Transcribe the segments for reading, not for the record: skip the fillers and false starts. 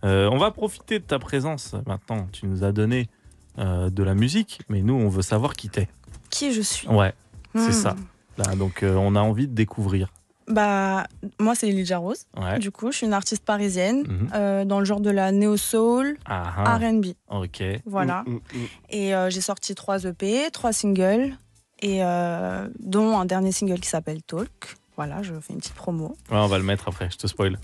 On va profiter de ta présence maintenant. Tu nous as donné de la musique, mais nous, on veut savoir qui t'es. Qui je suis. Ouais, c'est ça. Là, donc, on a envie de découvrir. Bah, moi, c'est Elijah Rose. Ouais. Du coup, je suis une artiste parisienne dans le genre de la néo-soul, R&B. Ok. Voilà. Et j'ai sorti 3 EP, 3 singles, et dont un dernier single qui s'appelle Talk. Voilà, je fais une petite promo. Ouais, on va le mettre après, je te spoil.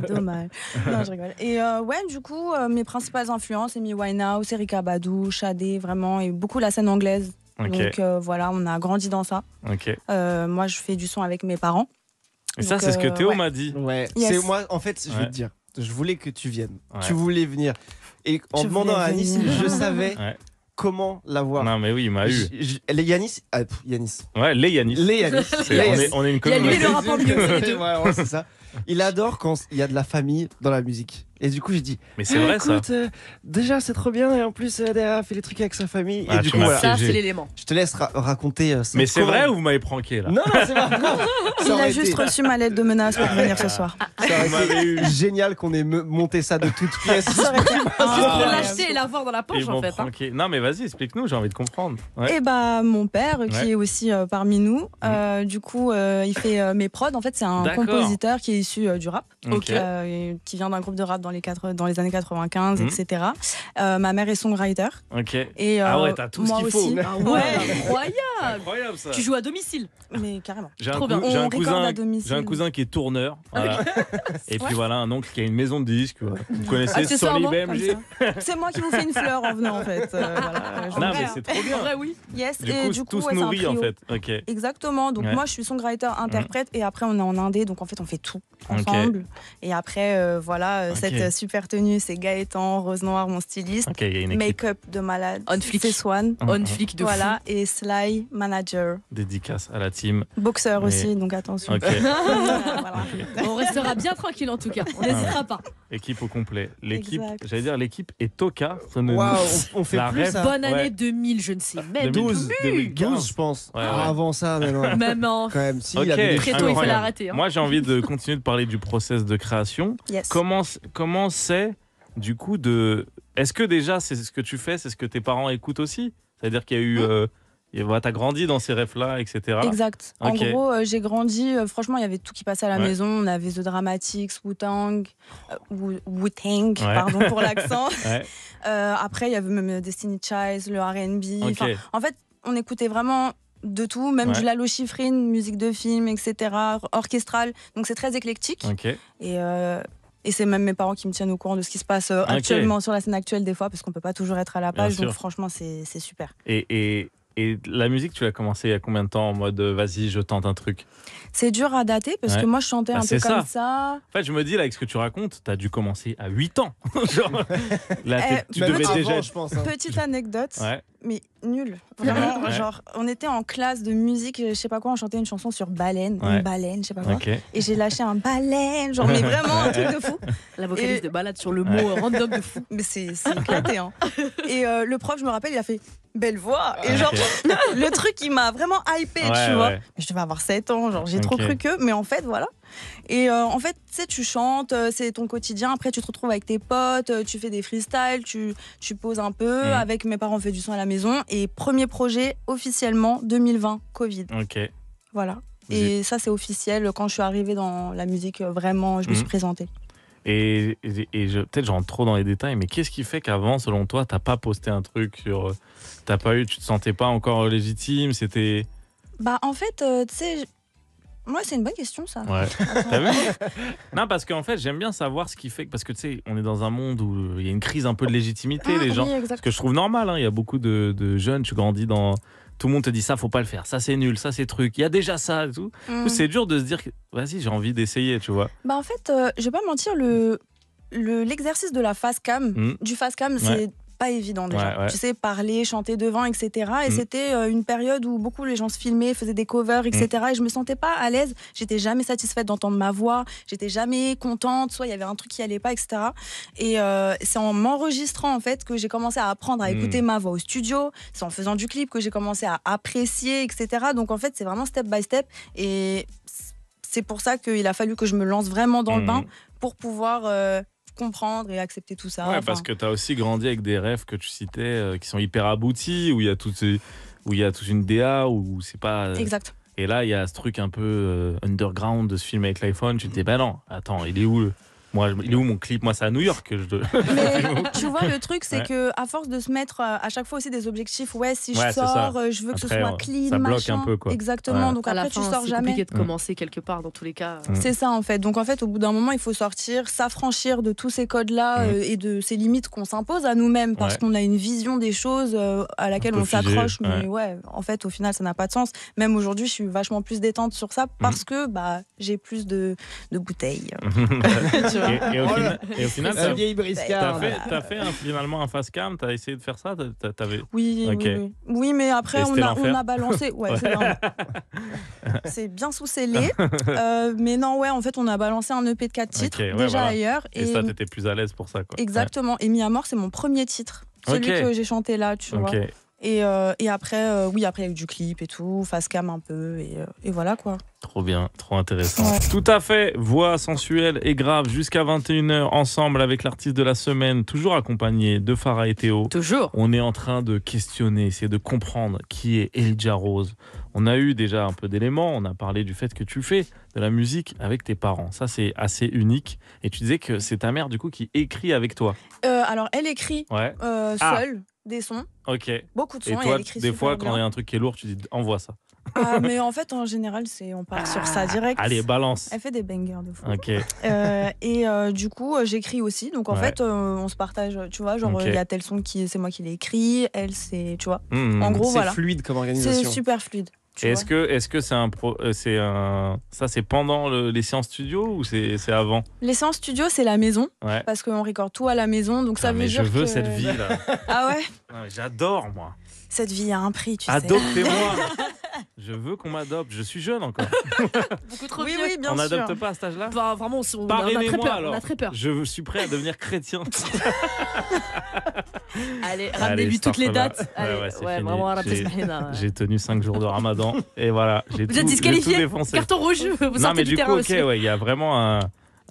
Dommage. Non, je rigole. Et ouais, du coup, mes principales influences, Amy Winehouse, Erykah Badu, Sade, vraiment, et beaucoup la scène anglaise. Okay. Donc voilà, on a grandi dans ça. Okay. Moi, je fais du son avec mes parents. Et ça, c'est ce que Théo m'a dit. Ouais. Yes. C'est moi, en fait, je vais te dire, je voulais que tu viennes. Ouais. Tu voulais venir. Et en demandant à Anis, je savais comment l'avoir. Non, mais oui, il m'a eu. Les Yanis. Yanis. Ouais, les Yanis. Les Yanis. On est une communauté. Il y a lui le rapport mieux. Ouais, c'est ça. Il adore quand il y a de la famille dans la musique. Et du coup, j'ai dit. Mais c'est vrai, écoute, ça. Déjà, c'est trop bien. Et en plus, derrière, fait les trucs avec sa famille. Ah, et du coup, voilà. Ça, c'est l'élément. Je te laisse raconter. Mais c'est vrai ou vous m'avez pranké là? Non, c'est vrai. Il a juste reçu ma lettre de menace pour venir ce soir. Ça aurait été génial qu'on ait monté ça de toutes pièces. Ça aurait été Juste pour l'acheter et l'avoir dans la poche, en fait. Non, mais vas-y, explique-nous, j'ai envie de comprendre. Ouais. Et bah, mon père, qui est aussi parmi nous, du coup, il fait mes prods. En fait, c'est un compositeur qui est issu du rap, qui vient d'un groupe de rap dans les années 95, etc. Ma mère est songwriter. Et, ah ouais, t'as tout ce qu'il faut. Aussi. Ah ouais, incroyable. Incroyable ça. Tu joues à domicile. Mais carrément. J'ai un cousin qui est tourneur. Voilà. Et puis voilà, un oncle qui a une maison de disques. Vous connaissez Sony BMG. C'est moi qui vous fais une fleur en venant en fait. Voilà, non mais c'est trop bien. En vrai, oui. Yes. Du coup, tous nourris en fait. Okay. Exactement. Donc moi je suis songwriter, interprète et après on est en indé. Donc en fait on fait tout ensemble. Et après voilà, cette super tenue, c'est Gaëtan, Rose Noire, mon styliste. Make-up de malade. C'est Swan. On flic de voilà. Et Sly, manager. Dédicace à la team. Boxeur aussi, donc attention. Voilà. On restera bien tranquille en tout cas. On n'hésitera pas. Équipe au complet. L'équipe, j'allais dire l'équipe est Toka. Waouh, on fait plus ça. Bonne année 2000, je ne sais même 12, je pense. Avant ça, maintenant. Même en. Quand même, si. Très tôt, il fallait arrêter. Moi, j'ai envie de continuer de parler du process de création. Yes. Comment c'est du coup de. Est-ce que déjà c'est ce que tu fais, c'est ce que tes parents écoutent aussi? C'est-à-dire qu'il y a eu. T'as grandi dans ces rêves-là, etc. Exact. En gros, j'ai grandi. Franchement, il y avait tout qui passait à la maison. On avait The Dramatics, Wu-Tang, pardon pour l'accent. Après, il y avait même Destiny Child, le R&B. En fait, on écoutait vraiment de tout, même du Lalo Schifrin, musique de film, etc., orchestral. Donc c'est très éclectique. Et c'est même mes parents qui me tiennent au courant de ce qui se passe actuellement sur la scène actuelle des fois, parce qu'on peut pas toujours être à la page. Donc franchement, c'est super. Et la musique, tu l'as commencé il y a combien de temps en mode vas-y, je tente un truc? C'est dur à dater parce que moi je chantais un peu comme ça. En fait, je me dis là, avec ce que tu racontes, t'as dû commencer à 8 ans. Genre, là, tu devais déjà. Je pense, Petite anecdote, mais nulle. Vraiment, genre, on était en classe de musique, je sais pas quoi, on chantait une chanson sur baleine, une baleine, je sais pas quoi. Et j'ai lâché un baleine, genre, mais vraiment un truc de fou. La vocaliste de balade sur le mot random de fou. Mais c'est éclaté, hein. Et le prof, je me rappelle, il a fait belle voix. Et genre, le truc, il m'a vraiment hypé, tu vois. Mais je devais avoir 7 ans, genre, j'ai trop cru que, mais en fait, voilà. Et en fait, tu sais, tu chantes, c'est ton quotidien. Après, tu te retrouves avec tes potes, tu fais des freestyles, tu poses un peu. Avec mes parents, on fait du son à la maison. Et premier projet, officiellement, 2020, Covid. Voilà. Et ça, c'est officiel. Quand je suis arrivée dans la musique, vraiment, je me suis présentée. Et peut-être je rentre trop dans les détails, mais qu'est-ce qui fait qu'avant, selon toi, t'as pas posté un truc sur... tu te sentais pas encore légitime, c'était... Bah, en fait, tu sais... Moi, c'est une bonne question, ça. Ouais. T'as vu? Non, parce qu'en fait, j'aime bien savoir ce qui fait... Parce que, tu sais, on est dans un monde où il y a une crise un peu de légitimité, les gens... Oui, ce que je trouve normal, hein, il y a beaucoup de jeunes, tu grandis dans... Tout le monde te dit ça, faut pas le faire, ça c'est nul, ça c'est truc, il y a déjà ça et tout. Du coup, c'est dur de se dire, vas-y, j'ai envie d'essayer, tu vois. Bah en fait, je vais pas mentir, l'exercice de la face cam, du face cam, c'est pas évident déjà. Tu sais, parler, chanter devant, etc. Et c'était une période où beaucoup les gens se filmaient, faisaient des covers, etc. Et je me sentais pas à l'aise. J'étais jamais satisfaite d'entendre ma voix. J'étais jamais contente. Soit il y avait un truc qui allait pas, etc. Et c'est en m'enregistrant en fait que j'ai commencé à apprendre à écouter ma voix au studio. C'est en faisant du clip que j'ai commencé à apprécier, etc. Donc en fait, c'est vraiment step by step. Et c'est pour ça qu'il a fallu que je me lance vraiment dans le bain pour pouvoir comprendre et accepter tout ça. Ouais, parce que tu as aussi grandi avec des rêves que tu citais qui sont hyper aboutis, où il y a toute une DA, où c'est pas. Exact. Et là, il y a ce truc un peu underground de ce film avec l'iPhone. Tu te dis, bah non, attends, il est où il est où mon clip? Moi, c'est à New York que je dois. Mais tu vois, le truc, c'est que à force de se mettre à chaque fois aussi des objectifs, si je sors, je veux que ce soit clean, ça bloque machin. un peu, quoi. Exactement. Donc à après, la tu fin, sors c'est jamais. compliqué de commencer quelque part, dans tous les cas. C'est ça, en fait. Donc en fait, au bout d'un moment, il faut sortir, s'affranchir de tous ces codes-là et de ces limites qu'on s'impose à nous-mêmes parce qu'on a une vision des choses à laquelle on s'accroche. Mais en fait, au final, ça n'a pas de sens. Même aujourd'hui, je suis vachement plus détente sur ça parce que j'ai plus de bouteilles. Tu vois. Et au final, La vieille briscarde. t'as fait finalement un face cam, t'as essayé de faire ça Oui, oui, mais après on a balancé. Ouais, c'est bien sous-scellé. Mais non, en fait, on a balancé un EP de 4 titres déjà ailleurs. Et ça, t'étais plus à l'aise pour ça, quoi. Exactement. Et Mis à mort, c'est mon premier titre, celui que j'ai chanté là, tu vois. Et après, après il y a eu du clip et tout, face cam un peu, et voilà quoi. Trop bien, trop intéressant. Ouais. Tout à fait, voix sensuelle et grave jusqu'à 21h ensemble avec l'artiste de la semaine, toujours accompagné de Farah et Théo. Toujours. On est en train de questionner, essayer de comprendre qui est Elijah Rose. On a eu déjà un peu d'éléments, on a parlé du fait que tu fais de la musique avec tes parents. Ça, c'est assez unique. Et tu disais que c'est ta mère, du coup, qui écrit avec toi. Alors, elle écrit seule des sons. Ok. Beaucoup de sons. Et toi, elle écrit des fois, bien. quand il y a un truc qui est lourd, tu dis envoie ça. Mais en fait, en général, on part sur ça direct. Allez, balance. Elle fait des bangers de fou. Ok. Du coup, j'écris aussi. Donc en fait, on se partage. Tu vois, genre il y a tel son c'est moi qui l'ai écrit. Elle, c'est, tu vois. En gros, voilà. C'est fluide comme organisation. C'est super fluide. Est-ce que ça c'est pendant les séances studio ou c'est avant? Les séances studio, c'est la maison parce qu'on recorde tout à la maison, donc ça veut dire je veux cette vie là. Ah ouais? J'adore moi. Cette vie a un prix, tu sais. Adoptez-moi. Je veux qu'on m'adopte. Je suis jeune encore. Beaucoup trop vieux. Oui, bien sûr. On n'adopte pas à cet âge-là? Bah, vraiment, on a très peur. Je suis prêt à devenir chrétien. Allez, ramenez-lui toutes les dates. Ouais, vraiment, j'ai tenu 5 jours de Ramadan et voilà. Vous êtes disqualifié. Carton rouge. Vous sortez du terrain aussi. Il y a vraiment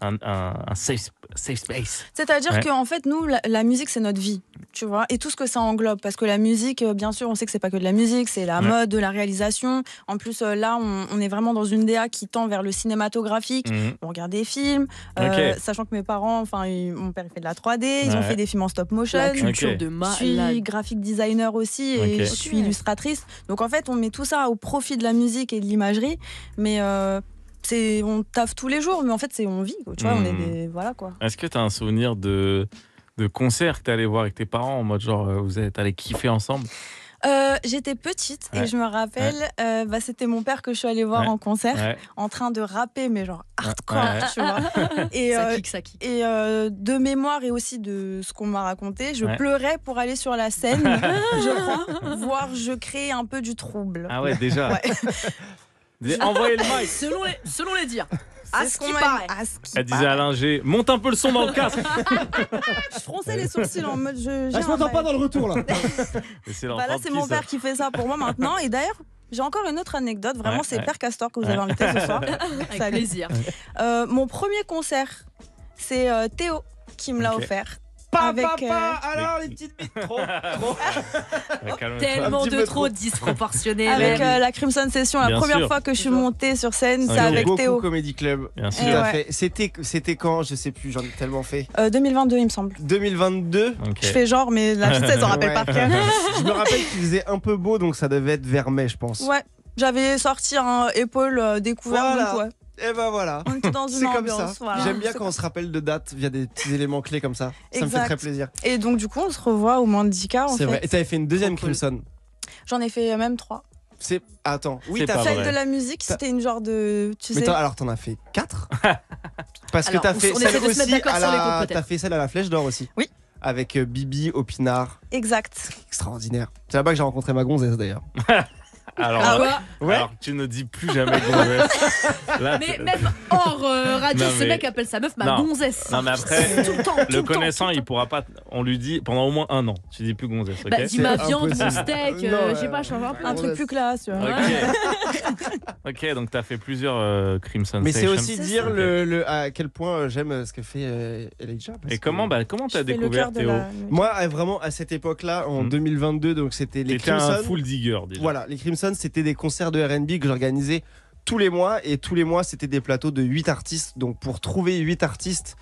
un safe space. C'est-à-dire qu'en fait, nous, la musique, c'est notre vie, tu vois, et tout ce que ça englobe. Parce que la musique, bien sûr, on sait que c'est pas que de la musique, c'est la mode, de la réalisation. En plus, là, on est vraiment dans une DA qui tend vers le cinématographique. On regarde des films, sachant que mes parents, mon père, il fait de la 3D, ils ont fait des films en stop motion. La culture de malade. Je suis graphic designer aussi et je suis illustratrice. Donc en fait, on met tout ça au profit de la musique et de l'imagerie, mais on taffe tous les jours, mais en fait on vit, tu vois, on est voilà quoi. Est-ce que tu as un souvenir de concert que tu allé voir avec tes parents en mode genre vous êtes allés kiffer ensemble? J'étais petite et je me rappelle, c'était mon père que je suis allée voir en concert en train de rapper, mais genre hardcore, tu vois. Et, ça kick. Et de mémoire et aussi de ce qu'on m'a raconté, je pleurais pour aller sur la scène, je crois, voire je créais un peu du trouble. Ah ouais, déjà. Envoyez le mic. Selon les dires. À ce qui paraît. Elle disait à Linger, monte un peu le son dans le casque. Je fronçais les sourcils en mode je m'entends pas dans le retour là. Là c'est mon père qui fait ça pour moi maintenant. Et d'ailleurs, j'ai encore une autre anecdote. Vraiment, c'est Père Castor que vous avez invité ce soir. Avec plaisir. Mon premier concert, c'est Théo qui me l'a offert. Alors les petites bites trop. Tellement de trop disproportionné. Avec la Crimson Session, la première fois que je suis montée sur scène, c'est avec Théo. Comedy Club. Bien sûr. Tout à fait. C'était quand? Je sais plus, j'en ai tellement fait. 2022 il me semble. 2022. Je fais genre, mais la petite elle s'en rappelle par cœur. Je me rappelle qu'il faisait un peu beau, donc ça devait être vers mai, je pense. Ouais, j'avais sorti un épaule découvert, donc ouais. Et ben voilà. On était dans une ambiance. Comme ça. Voilà. J'aime bien quand on se rappelle de dates via des petits éléments clés comme ça. Ça me fait très plaisir. Et donc du coup on se revoit au Mandika. C'est vrai. Et t'avais fait une deuxième Crimson. J'en ai fait même 3. Attends. Oui, t'as fait de la musique. C'était une genre de. Tu sais. Alors t'en as fait 4. Parce que t'as fait celle aussi t'as fait celle à la Flèche d'Or aussi. Oui. Avec Bibi, Opinard. Exact. Extraordinaire. C'est là-bas que j'ai rencontré ma gonzesse d'ailleurs. Alors, tu ne dis plus jamais gonzesse. Là, mais même hors radio, ce mec appelle sa meuf ma gonzesse. Non, mais après, tout le temps, le connaissant, il pourra pas. On lui dit pendant au moins 1 an. Tu dis plus gonzesse. Bah, dis ma viande, mon steak, je sais pas, change un truc plus classe. Ok, donc tu as fait plusieurs Crimson mais Sessions. Mais c'est aussi dire à quel point j'aime ce que fait Elijah. Et comment t'as découvert Théo? Moi, vraiment, à cette époque-là, en 2022, donc c'était les Crimson. T'étais un full digger déjà. Voilà, les Crimson, c'était des concerts de R&B que j'organisais tous les mois. Et tous les mois, c'était des plateaux de 8 artistes. Donc pour trouver 8 artistes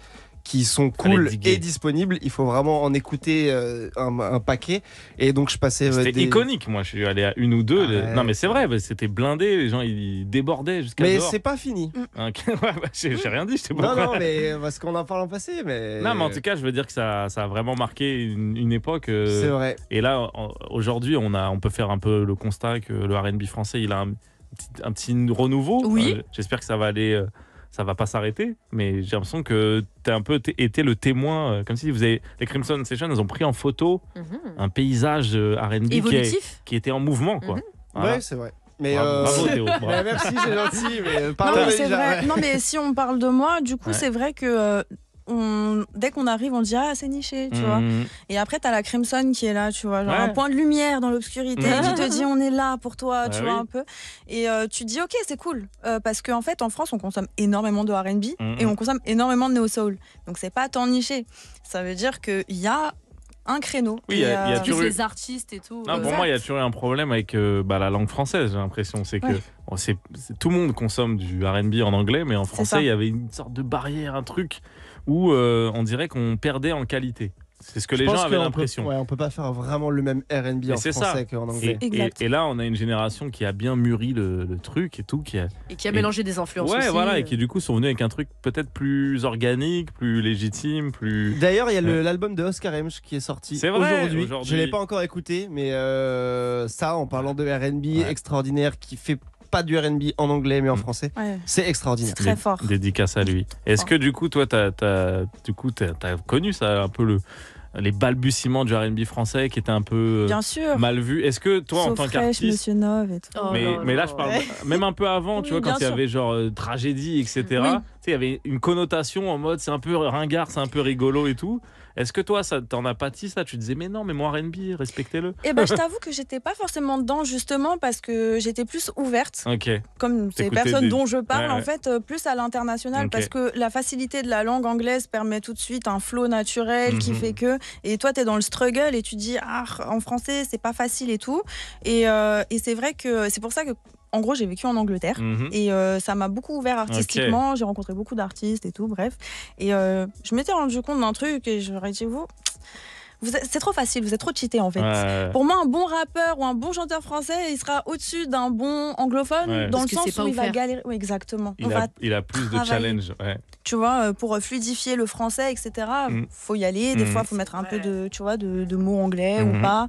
qui sont cool et disponibles, il faut vraiment en écouter un paquet. Et donc je passais c'était iconique. Moi je suis allé à 1 ou 2 non mais c'est vrai, c'était blindé, les gens ils débordaient jusqu'à mais dehors. C'est pas fini. Okay. j'ai rien dit, je t'ai pas non mais parce qu'on en parle en passé, mais non mais en tout cas je veux dire que ça a vraiment marqué une époque. C'est vrai. Et là aujourd'hui on peut faire un peu le constat que le R&B français il a un petit renouveau. Oui. J'espère que ça va aller. Ça va pas s'arrêter, mais j'ai l'impression que tu as un peu été le témoin, comme si les Crimson Sessions, elles ont pris en photo un paysage R&B qui était en mouvement, quoi. Voilà. Ouais, c'est vrai. Mais bravo Théo. Bravo. Merci, c'est gentil. Mais non, mais si on parle de moi, du coup, c'est vrai que dès qu'on arrive, on dit c'est niché, tu vois. Et après, t'as la Crimson qui est là, tu vois, genre un point de lumière dans l'obscurité qui te dit on est là pour toi, tu vois un peu. Et tu te dis ok, c'est cool, parce qu'en fait, en France, on consomme énormément de R&B et on consomme énormément de néo soul. Donc c'est pas tant niché. Ça veut dire qu'il y a un créneau. Oui, il y a toujours les artistes et tout. Non, pour moi, il y a toujours eu un problème avec la langue française, j'ai l'impression. C'est que tout le monde consomme du R&B en anglais, mais en français, il y avait une sorte de barrière, un truc où on dirait qu'on perdait en qualité. C'est ce que les gens avaient l'impression. On peut pas faire vraiment le même R&B en français qu'en anglais. Et là, on a une génération qui a bien mûri le truc et tout. Qui a mélangé des influences aussi. Voilà, et qui du coup sont venus avec un truc peut-être plus organique, plus légitime, plus... D'ailleurs, il y a l'album de Oscar M qui est sorti aujourd'hui. Je l'ai pas encore écouté, mais ça, en parlant de R&B extraordinaire qui fait pas du R&B en anglais mais en français, c'est extraordinaire. C'est très fort. Dédicace à lui. Est-ce que du coup toi t'as connu ça un peu les balbutiements du R&B français qui étaient un peu mal vus? Est-ce que toi en tant qu'artiste, Monsieur Nov et tout. Mais là je parle même un peu avant, tu vois, quand il y avait genre tragédie etc. Tu sais, il y avait une connotation en mode c'est un peu ringard, c'est un peu rigolo et tout. Est-ce que toi, t'en as pâti ça? Tu disais, mais non, mais moi, R&B, respectez-le. Eh ben, je t'avoue que j'étais pas forcément dedans, justement, parce que j'étais plus ouverte. Comme ces personnes dont je parle, en fait, plus à l'international, parce que la facilité de la langue anglaise permet tout de suite un flow naturel qui fait que. Et toi, t'es dans le struggle et tu dis, en français, c'est pas facile et tout. Et c'est vrai que c'est pour ça que. En gros, j'ai vécu en Angleterre et ça m'a beaucoup ouvert artistiquement. J'ai rencontré beaucoup d'artistes et tout, bref. Et je m'étais rendu compte d'un truc et j'aurais dit, c'est trop facile, vous êtes trop cheatés en fait. Pour moi, un bon rappeur ou un bon chanteur français, il sera au-dessus d'un bon anglophone dans le sens où il va galérer. Oui, exactement. Il a plus de challenge. Tu vois, pour fluidifier le français, etc., faut y aller. Des fois, il faut mettre un peu de mots anglais ou pas.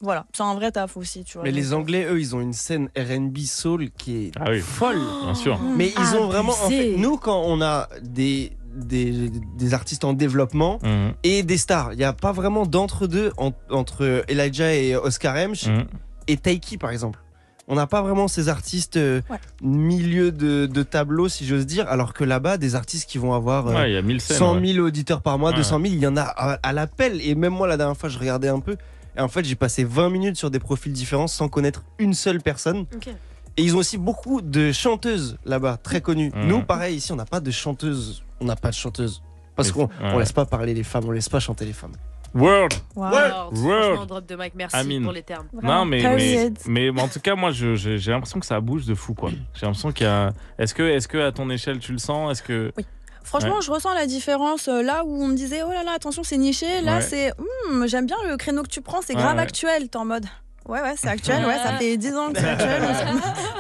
Voilà, c'est un vrai taf aussi, tu vois. Mais les Anglais, eux, ils ont une scène R&B soul qui est folle. Bien sûr. Mais ils ont vraiment... En fait, nous, quand on a des artistes en développement et des stars, il n'y a pas vraiment d'entre-deux entre Elijah et Oscar M et Taiki, par exemple. On n'a pas vraiment ces artistes milieu de tableau, si j'ose dire, alors que là-bas, des artistes qui vont avoir 100 000 auditeurs par mois, 200 000, il y en a à l'appel. Et même moi, la dernière fois, je regardais un peu. Et en fait, j'ai passé 20 minutes sur des profils différents sans connaître une seule personne. Et ils ont aussi beaucoup de chanteuses là-bas, très connues. Nous, pareil, ici, on n'a pas de chanteuses. On n'a pas de chanteuses. Parce qu'on laisse pas parler les femmes, on laisse pas chanter les femmes. World. Franchement, drop de mic, merci pour les termes. Non, mais en tout cas, moi, j'ai l'impression que ça bouge de fou, quoi. J'ai l'impression qu'il y a... Est-ce que à ton échelle, tu le sens? Est-ce que... Oui. Franchement, je ressens la différence. Là où on me disait, oh là là, attention, c'est niché. Là, c'est, j'aime bien le créneau que tu prends, c'est grave actuel. T'es en mode, ouais, c'est actuel. Ça fait 10 ans que c'est actuel.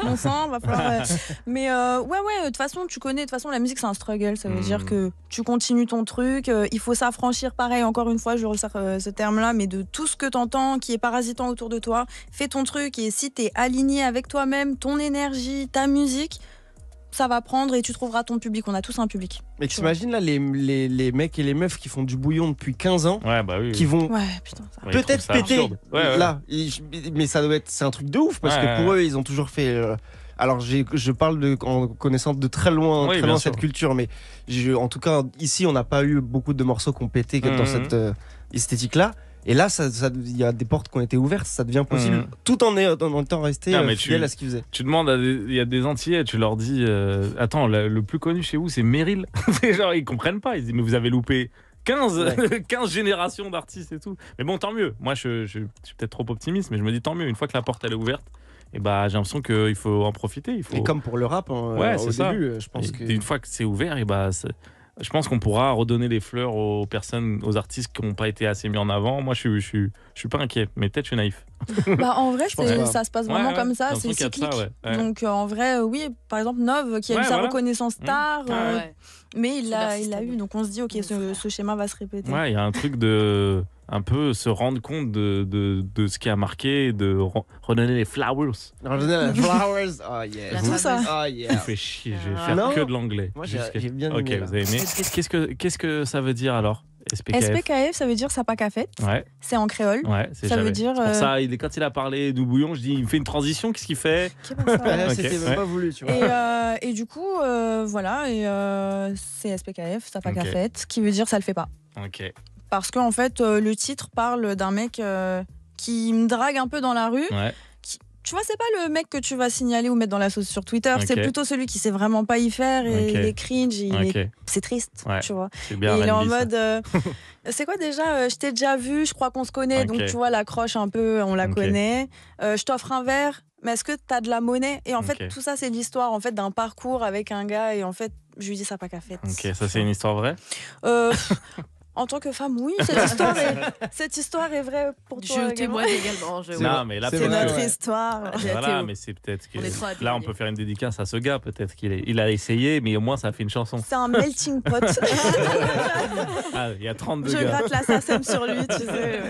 Mon sang, va falloir. Mais de toute façon, tu connais. De toute façon, la musique, c'est un struggle. Ça veut dire que tu continues ton truc. Il faut s'affranchir, pareil. Encore une fois, je ressors ce terme-là, mais de tout ce que t'entends qui est parasitant autour de toi. Fais ton truc. Et si t'es aligné avec toi-même, ton énergie, ta musique, ça va prendre et tu trouveras ton public. On a tous un public. Mais t'imagines là les mecs et les meufs qui font du bouillon depuis 15 ans, qui vont peut-être péter là. Mais ça doit être, c'est un truc de ouf parce que pour eux, ils ont toujours fait. Alors je parle en connaissant de très loin cette culture, mais en tout cas ici, on n'a pas eu beaucoup de morceaux qui ont pété dans cette esthétique-là. Et là, il y a des portes qui ont été ouvertes, ça devient possible, tout en étant resté fidèle à ce qu'ils faisaient. Tu demandes, il y a des Antillais, tu leur dis, attends, le plus connu chez vous, c'est Meryl. Genre, ils comprennent pas, ils se disent, mais vous avez loupé 15 générations d'artistes et tout. Mais bon, tant mieux. Moi, je suis peut-être trop optimiste, mais je me dis, tant mieux, une fois que la porte elle est ouverte, et j'ai l'impression qu'il faut en profiter. Et comme pour le rap, au début, je pense que... Une fois que c'est ouvert, je pense qu'on pourra redonner les fleurs aux personnes, aux artistes qui n'ont pas été assez mis en avant. Moi, je suis pas inquiet, mais peut-être je suis naïf. En vrai, ça se passe vraiment comme ça, c'est cyclique. Donc en vrai, oui, par exemple Nov qui a eu sa reconnaissance tard, mais il l'a eu. Donc on se dit, ok, ce schéma va se répéter. Ouais, il y a un truc de un peu se rendre compte de ce qui a marqué, de redonner les flowers. Redonner les flowers, oh yeah. Tout ça. Oh yeah. Ça fait chier, je vais faire que de l'anglais. Moi j'ai bien aimé. Ok, vous avez aimé. Qu'est-ce que ça veut dire alors? SPKF, ça veut dire ça pas qu'à fête. Ouais. C'est en créole. Ouais, ça veut dire. Pour ça, quand il a parlé du bouillon, je dis, il me fait une transition, qu'est-ce qu'il fait? C'était même pas voulu, tu vois. Et du coup, voilà, c'est SPKF, ça pas qu'à fête, qui veut dire ça le fait pas. Ok. Parce qu'en fait, le titre parle d'un mec qui me drague un peu dans la rue. Ouais. Tu vois, c'est pas le mec que tu vas signaler ou mettre dans la sauce sur Twitter, c'est plutôt celui qui sait vraiment pas y faire et il est cringe, c'est triste, tu vois. C'est bien, et il est en mode, c'est quoi déjà, je t'ai déjà vu, je crois qu'on se connaît, donc tu vois, l'accroche un peu, on la connaît. Je t'offre un verre, mais est-ce que t'as de la monnaie? Et en fait, tout ça, c'est l'histoire en fait, d'un parcours avec un gars, et en fait, je lui dis ça pas qu'à fête. Ok, ça c'est une histoire vraie? En tant que femme, oui, cette histoire est vraie pour toi. Je témoigne également. Non, mais là, c'est notre histoire. Voilà, mais c'est peut-être que là, on peut faire une dédicace à ce gars. Peut-être qu'il a essayé, mais au moins, ça a fait une chanson. C'est un melting pot. Il y a 32 gars. Je gratte la SACEM sur lui, tu sais.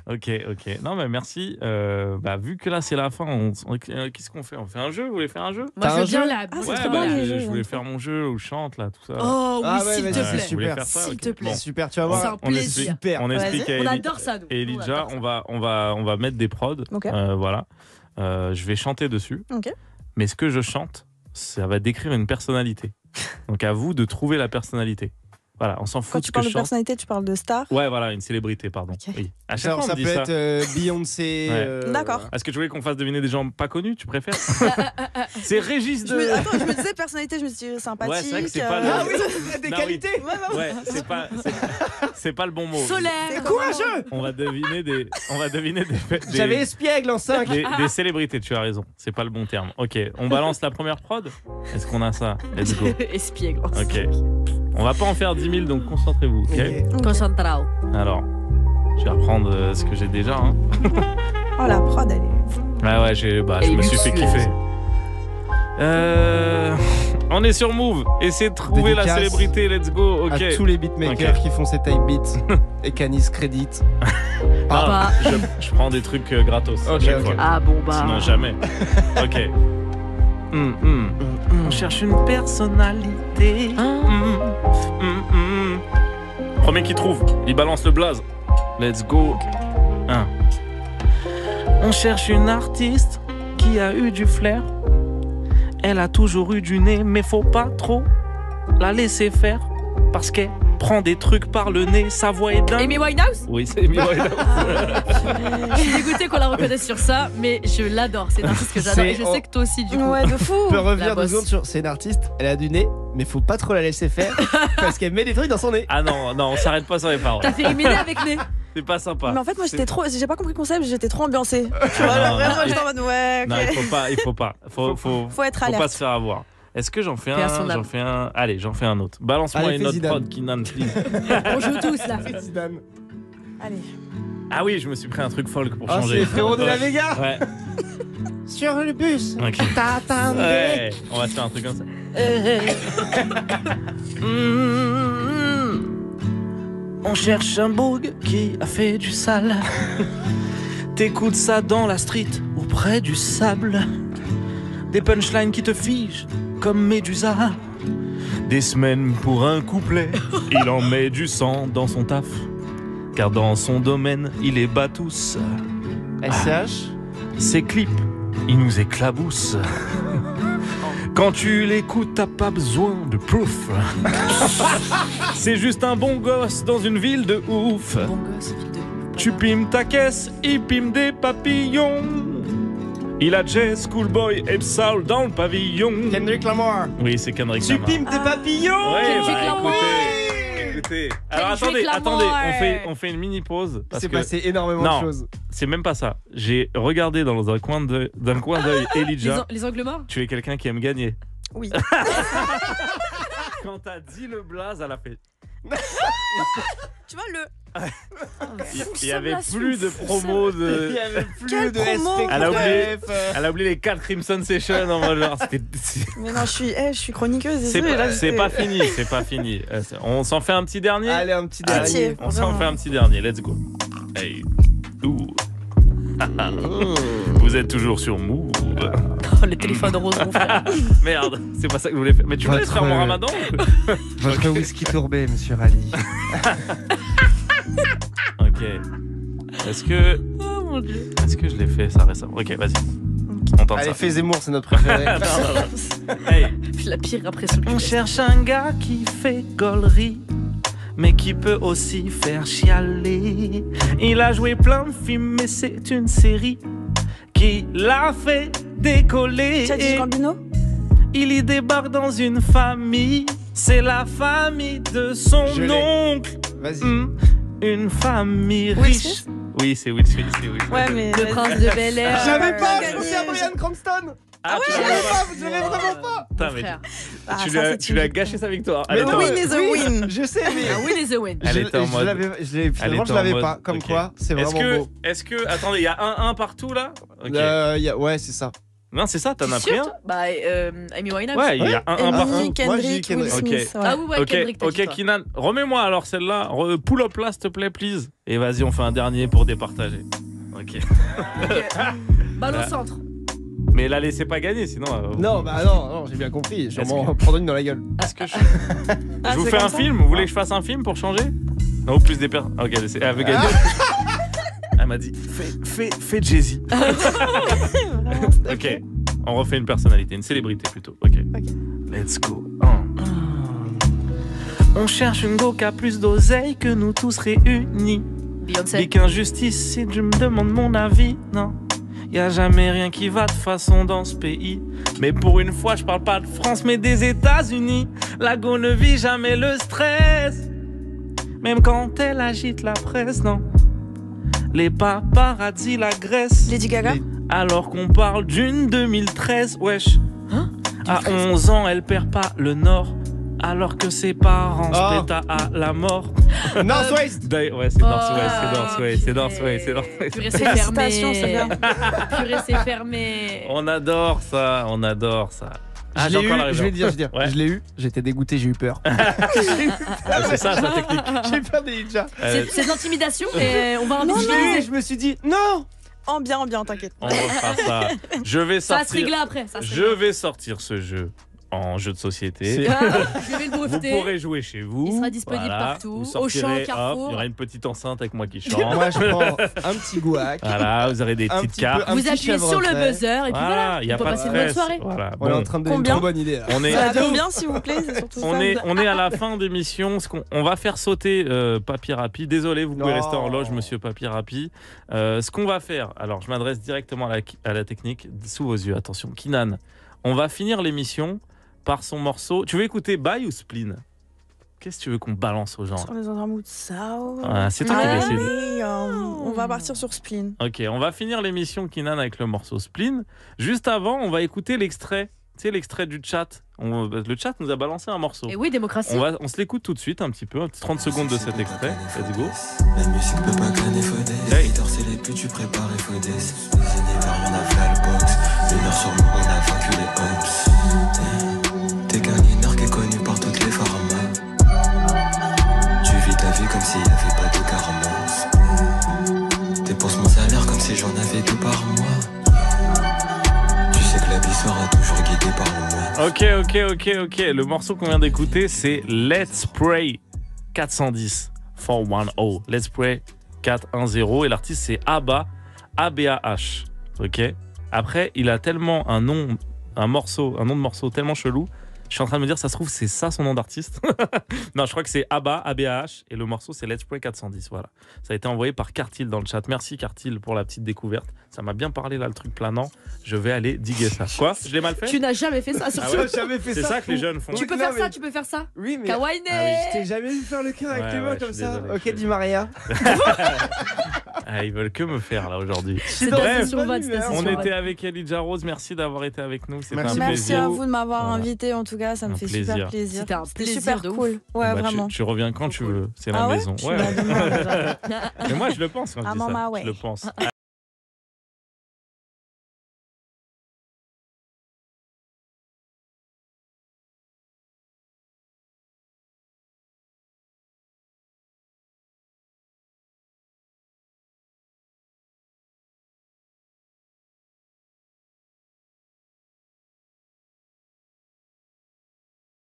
Ok. Non, mais merci. Vu que là, c'est la fin, qu'est-ce qu'on fait? On fait un jeu? Vous voulez faire un jeu? Moi, je veux bien la. Je voulais faire mon jeu où je chante, là, tout ça. Oh oui, s'il te plaît. Super. S'il te plaît. Super, tu vas voir. C'est un plaisir. On explique à on adore ça, nous. Et Elijah, on va mettre des prods. Voilà. Je vais chanter dessus. Mais ce que je chante, ça va décrire une personnalité. Donc à vous de trouver la personnalité. Voilà, on s'en fout. Quand tu parles de personnalité, tu parles de star? Ouais, voilà, une célébrité, pardon. Oui. À chaque fois, ça peut être Beyoncé. D'accord. Est-ce que tu voulais qu'on fasse deviner des gens pas connus, tu préfères? C'est Régis de. Attends, je me disais personnalité, je me suis dit sympathique. Ouais, c'est vrai que c'est pas. Ah oui, des qualités. Ouais, c'est pas le bon mot. Solaire. Courageux. On va deviner des. J'avais espiègle en 5. Des célébrités, tu as raison. C'est pas le bon terme. Ok, on balance la première prod. Est-ce qu'on a ça? Let's go. Espiègle. Ok. On va pas en faire 10 000, donc concentrez-vous. Ok. Concentrao. Alors, je vais reprendre ce que j'ai déjà. Hein. Oh, la prod, elle est. Ah ouais, je me suis fait kiffer. On est sur Move. Essayez de trouver la célébrité. Let's go. Ok. À tous les beatmakers qui font ces type beats et Canis Crédit. Je prends des trucs gratos. Okay. Ah bon bah. Sinon jamais. Ok. On cherche une personnalité. Premier qui trouve, il balance le blaze. Let's go. On cherche une artiste qui a eu du flair. Elle a toujours eu du nez, mais faut pas trop la laisser faire. Parce qu'elle prend des trucs par le nez, sa voix est dingue. Amy Winehouse? Oui, c'est Amy Winehouse. Je suis dégoûtée qu'on la reconnaisse sur ça, mais je l'adore. C'est une artiste que j'adore. Et je sais que toi aussi, du coup. Ouais, de fou. On peut revenir 2 secondes sur. C'est une artiste, elle a du nez, mais faut pas trop la laisser faire parce qu'elle met des trucs dans son nez. Ah non, on s'arrête pas sur les paroles. T'as fait éliminer avec nez. C'est pas sympa. Mais en fait, moi, j'ai pas compris le concept, j'étais trop ambiancée. Tu vois, vraiment, j'étais en mode ouais. Non, il faut pas. Faut être alerte. Faut pas se faire avoir. Est-ce que j'en fais un? Allez, j'en fais un autre. Balance-moi une autre prod, Kinan, please. On joue tous là. Zidane. Allez. Ah oui, je me suis pris un truc folk pour changer. C'est frérot de la Vega. Ouais. Sur le bus. Ok. Ouais, on va se faire un truc comme ça. On cherche un boug qui a fait du sale. T'écoutes ça dans la street ou près du sable. Des punchlines qui te figent comme Médusa. Des semaines pour un couplet, il en met du sang dans son taf. Car dans son domaine, il est batous. SCH. Ses clips, il nous éclabousse. Quand tu l'écoutes, t'as pas besoin de proof. C'est juste un bon gosse dans une ville de ouf. Bon gosse, ville de ouf. Tu pimes ta caisse, il pime des papillons. Il a Jazz, Schoolboy et Soul dans le pavillon. Kendrick Lamar. Oui, c'est Kendrick Tu Lamar. pimes tes papillons. Ouais, Kendrick bah, Lamar. écoutez. Alors Kendrick attendez, Lamar. on fait une mini pause. C'est passé énormément Non. de choses. C'est même pas ça. J'ai regardé dans un coin d'œil Elijah. Les angles morts. Tu es quelqu'un qui aime gagner. Oui. Quand t'as dit le blaze, elle a fait. Tu vois, Il y avait plus de promo Il de. y avait plus Quelle de promo. SP. Elle a oublié. Elle a oublié les 4 Crimson Sessions en mode genre. Mais non, je suis chroniqueuse. C'est désolée, pas, là, c'est pas fini, c'est pas fini. On s'en fait un petit dernier. Allez, un petit Allez, dernier. on s'en fait un petit dernier. Let's go. Hey. Ouh. Vous êtes toujours sur Move. Oh, le téléphone rose, mon frère. Merde, c'est pas ça que je voulais faire. Mais tu me laisses faire mon ramadan Votre whisky tourbé, monsieur Rally. Ok. Est-ce que Oh mon dieu. je l'ai fait ça récemment? Ok, vas-y. On tente Allez, ça. fais Zemmour, c'est notre préféré. Hey. La pire après ce On cherche un gars qui fait gaulerie, mais qui peut aussi faire chialer. Il a joué plein de films, mais c'est une série qui l'a fait décoller. Tu as dit Gambino? Il y débarque dans une famille, c'est la famille de son Je l'ai. oncle. Vas-y. Une famille Will riche. Smith? Oui, c'est Will Smith. c'est Will Smith. Ouais, mais. Le prince de Bel Air. J'avais pas, gagné. je pensais à Bryan Cranston. Ah, tu Je l'avais l'avais pas. pas, je l'avais vraiment pas. Putain, Mon mais frère. Ah, tu ça, lui as- c'est tu lui as une- gâché sa victoire. Mais Elle était non, en win mode- is a win. Je sais, mais. Un win is a win. Elle était en mode- Finalement, Elle je était en l'avais mode- pas. Comme ok. quoi, c'est vraiment beau. Est-ce que. Attendez, il y a un partout là? Ok. Ouais, c'est ça. Non, c'est ça, t'en as T'es pris sûr, un? toi Bah, Amy Winehouse. Ouais, il y a un Amy, partout. Moi, j'ai dit Kendrick, Will Kendrick. Smith. Ok. ouais. Ah oui, ouais, Ok, Kendrick, t'as dit, ok, toi. Kinan, remets-moi alors celle-là. Pull up là, s'il te plaît, please. Et vas-y, on fait un dernier pour départager. Ok. Ok. Balle au centre. Mais la laissez pas gagner, sinon. Non, bah non, j'ai bien compris. Je vais Est-ce m'en prendre une dans la gueule. Est-ce que je Ah, vous c'est fais comme un ça film? Vous voulez que je fasse un film pour changer? Non, ou plus des personnes. Ok, elle veut gagner. Elle m'a dit fais Jay-Z. Ok, on refait une personnalité, une célébrité plutôt. Ok. Let's go. On cherche une go qui a plus d'oseille que nous tous réunis. Beyoncé. Big injustice, si tu me demandes mon avis, non. Y a jamais rien qui va de façon dans ce pays. Mais pour une fois, je parle pas de France, mais des États-Unis. La go ne vit jamais le stress, même quand elle agite la presse, non. Les paparazzi l'agressent, Lady Gaga? alors qu'on parle d'une 2013, wesh. Hein À 11 ans, elle perd pas le nord, alors que ses parents Oh. se pétent à la mort. Northwest. Ouais, c'est Northwest, c'est Northwest, c'est Northwest, c'est Northwest. Purée, c'est fermé. Félicitations, c'est bien. Purée, c'est fermé. On adore ça, on adore ça. Ah, Je j'ai l'ai encore eu, la je vais réserve. dire, Ouais. je l'ai eu, j'étais dégoûté, j'ai eu peur. C'est ça, sa technique. J'ai peur des ninjas. C'est de l'intimidation et on va en Je discuter. l'ai eu et je me suis dit, non. Ambiant, t'inquiète. On refera ça. Je vais Ça va se sortir. régler après. Ça va se Je régler. vais sortir ce jeu en jeu de société. C'est- Ah, je vais le Vous breveter. pourrez jouer chez vous. Il sera disponible partout, Vous au champ, sortirez, Carrefour. hop, il y aura une petite enceinte avec moi qui chante. Moi, je prends un petit guac. Voilà, vous aurez des Un petites petit peu- cartes. un Vous petit appuyez chèvre sur le frais. buzzer et puis voilà. il y a On peut pas de passer une bonne stress. soirée. Voilà. On est Bon, en train de donner une Combien trop bonne idée. Là. on est, À combien, s'il vous plaît? C'est surtout on ça. est à la fin d'émission. On va faire sauter Papy Rapi. Désolé, vous pouvez Non. rester en loge, monsieur Papy Rapi. Ce qu'on va faire, alors je m'adresse directement à la technique, sous vos yeux, attention. Kinan, on va finir l'émission par son morceau. Tu veux écouter Bye ou Spleen? Qu'est-ce que tu veux qu'on balance aux gens? On est dans un mood sour. Ah, c'est toi qui Ah décides. oui, on va partir sur Spleen. Ok, on va finir l'émission Kinan avec le morceau Spleen. Juste avant, on va écouter l'extrait. Tu sais, l'extrait du chat. Le chat nous a balancé un morceau. Et oui, démocratie. On se l'écoute tout de suite un petit peu, 30 secondes de cet extrait. Let's go. La musique peut pas glaner, faut des Hey. haters, c'est les putes, tu prépares, il faut des univers, on a fait le box. Une heure sur moi, on a vaincu les homes. T'es qu'un mineur qui est connu par toutes les pharmas. Tu vis ta vie comme s'il y avait pas de carence. Dépense mon salaire comme si j'en avais deux par mois. Tu sais que la vie sera toujours Ok. Le morceau qu'on vient d'écouter, c'est Let's Pray 410. 410. Let's Pray 410. Et l'artiste, c'est Abba, A-B-A-H. Ok. Après, il a tellement un nom de morceau tellement chelou. Je suis en train de me dire, ça se trouve, c'est ça son nom d'artiste. Non, je crois que c'est Abba, A-B-A-H, et le morceau, c'est Let's Pray 410. Voilà. Ça a été envoyé par Cartil dans le chat. Merci Cartil pour la petite découverte. Ça m'a bien parlé là, le truc planant. Je vais aller diguer ça. Quoi? Je l'ai mal fait? Tu n'as jamais fait ça sur ouais, jamais fait c'est ça que les jeunes font. Tu peux faire ça, tu peux faire ça. Oui, mais. Kawaii. Je t'ai jamais vu faire le cœur avec les mains comme ça. Désolé, ok, Di Maria. Ils veulent que me faire là aujourd'hui. Bref, on était avec Elijah Rose. Merci d'avoir été avec nous. C'était un Merci plaisir. à vous de m'avoir invité. En tout cas, ça me fait super plaisir. C'était un plaisir super de cool. Ouais, vraiment. Tu reviens quand tu veux. C'est la maison. Ouais. Mais moi, je le pense quand je dis ça. Je le pense.